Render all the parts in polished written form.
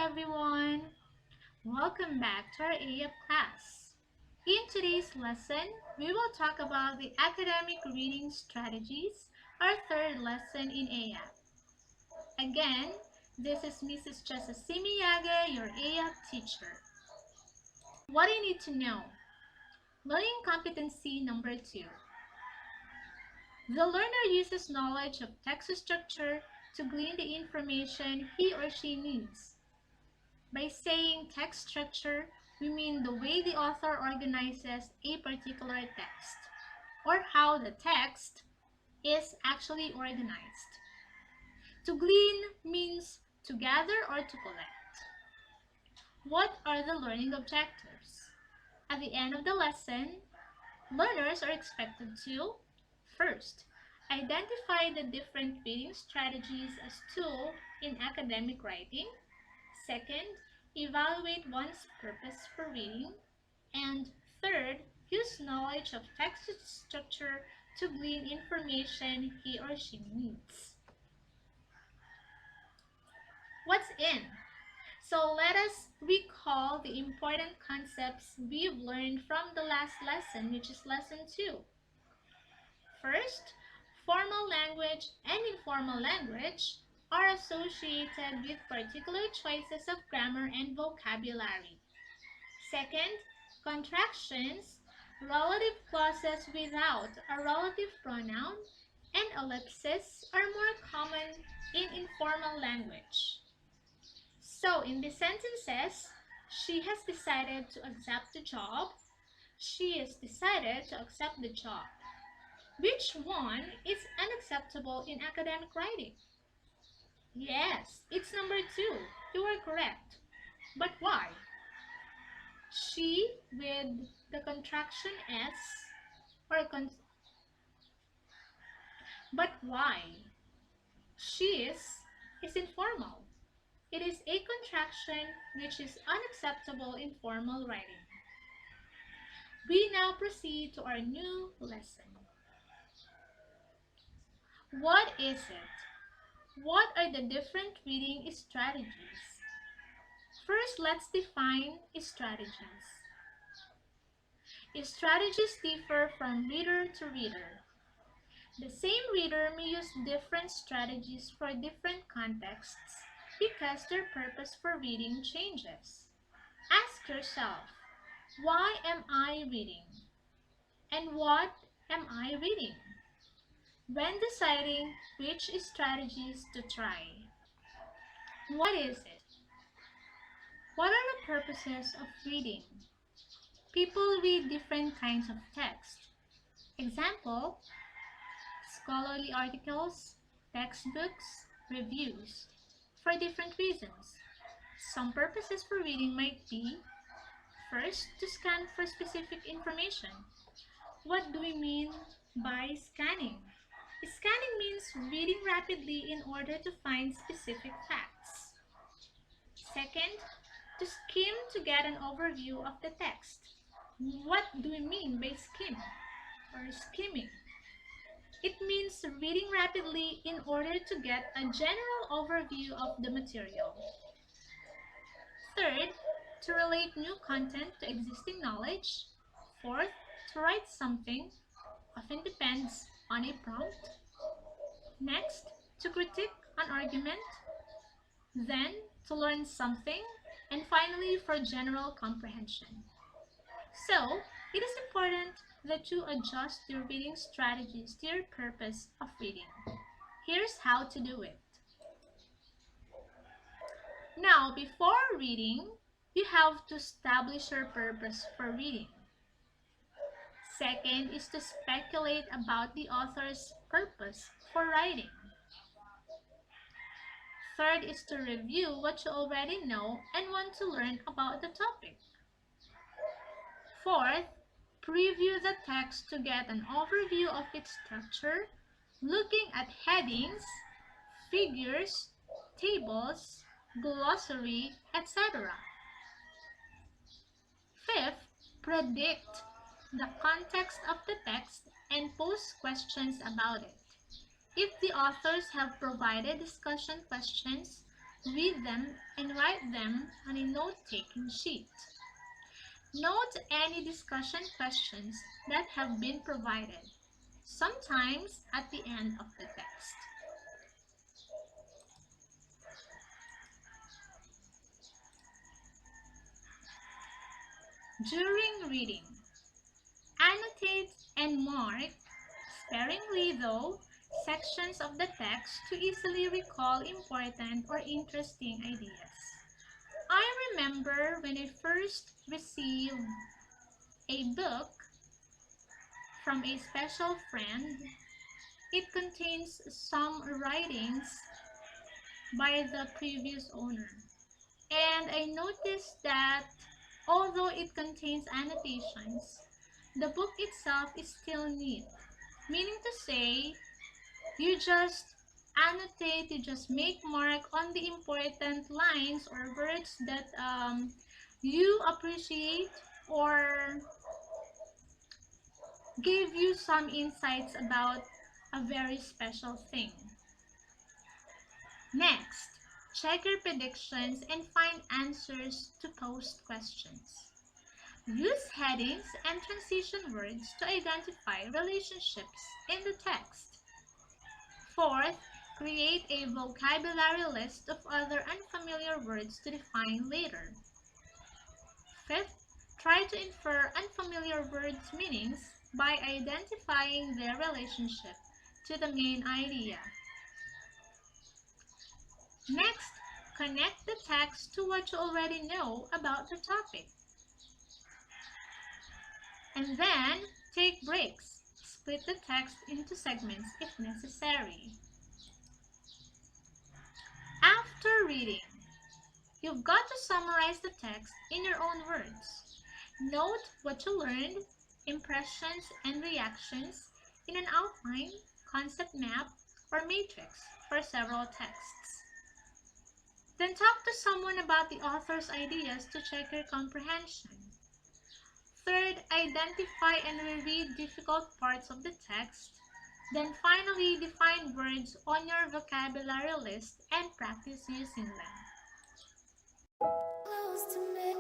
everyone! Welcome back to our EAPP class. In today's lesson, we will talk about the academic reading strategies, our third lesson in EAPP. Again, this is Mrs. Jessa your EAPP teacher. What do you need to know? Learning competency number 2. The learner uses knowledge of text structure to glean the information he or she needs. By saying text structure, we mean the way the author organizes a particular text, or how the text is actually organized. To glean means to gather or to collect. What are the learning objectives? At the end of the lesson, learners are expected to, first, identify the different reading strategies as tools in academic writing. Second, evaluate one's purpose for reading. And third, use knowledge of text structure to glean information he or she needs. What's in? So let us recall the important concepts we've learned from the last lesson, which is lesson 2. First, formal language and informal language are associated with particular choices of grammar and vocabulary. Second, contractions, relative clauses without a relative pronoun, and ellipses are more common in informal language. So in the sentences, she has decided to accept the job. She has decided to accept the job. Which one is unacceptable in academic writing? Yes, it's number 2. You are correct. But why? She with the contraction S but why? Is informal. It is a contraction which is unacceptable in formal writing. We now proceed to our new lesson. What is it? What are the different reading strategies? First, let's define strategies. Strategies differ from reader to reader. The same reader may use different strategies for different contexts because their purpose for reading changes. Ask yourself, why am I reading? And what am I reading? When deciding which strategies to try. What is it? What are the purposes of reading? People read different kinds of text. Example, scholarly articles, textbooks, reviews, for different reasons. Some purposes for reading might be, first, to scan for specific information. What do we mean by scanning? Scanning means reading rapidly in order to find specific facts. Second, to skim to get an overview of the text. What do we mean by skim or skimming? It means reading rapidly in order to get a general overview of the material. Third, to relate new content to existing knowledge. Fourth, to write something, often depends on a prompt. Next, to critique an argument. Then, to learn something. And finally, for general comprehension. So, it is important that you adjust your reading strategies to your purpose of reading. Here's how to do it. Now, before reading, you have to establish your purpose for reading. Second is to speculate about the author's purpose for writing. Third is to review what you already know and want to learn about the topic. Fourth, preview the text to get an overview of its structure, looking at headings, figures, tables, glossary, etc. Fifth, predict the context of the text and pose questions about it. If the authors have provided discussion questions, Read them and write them on a note-taking sheet. Note any discussion questions that have been provided, sometimes at the end of the text. During reading, annotate and mark, sparingly though, sections of the text to easily recall important or interesting ideas. I remember when I first received a book from a special friend. It contains some writings by the previous owner. And I noticed that although it contains annotations, the book itself is still neat. Meaning to say, you just annotate, you just make mark on the important lines or words that you appreciate or give you some insights about a very special thing. Next, check your predictions and find answers to posed questions. Use headings and transition words to identify relationships in the text. Fourth, create a vocabulary list of other unfamiliar words to define later. Fifth, try to infer unfamiliar words' meanings by identifying their relationship to the main idea. Next, connect the text to what you already know about the topic. And then, take breaks. Split the text into segments if necessary. After reading, you've got to summarize the text in your own words. Note what you learned, impressions, and reactions in an outline, concept map, or matrix for several texts. Then talk to someone about the author's ideas to check your comprehension. Third, identify and reread difficult parts of the text. Then finally, define words on your vocabulary list and practice using them. Close to me.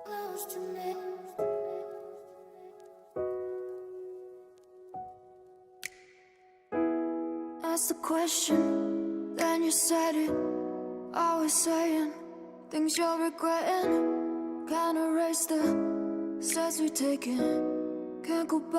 Close to me. Ask the question, then you said it. Always saying things you're regretting. Can't erase the steps we've taken. Can't go back.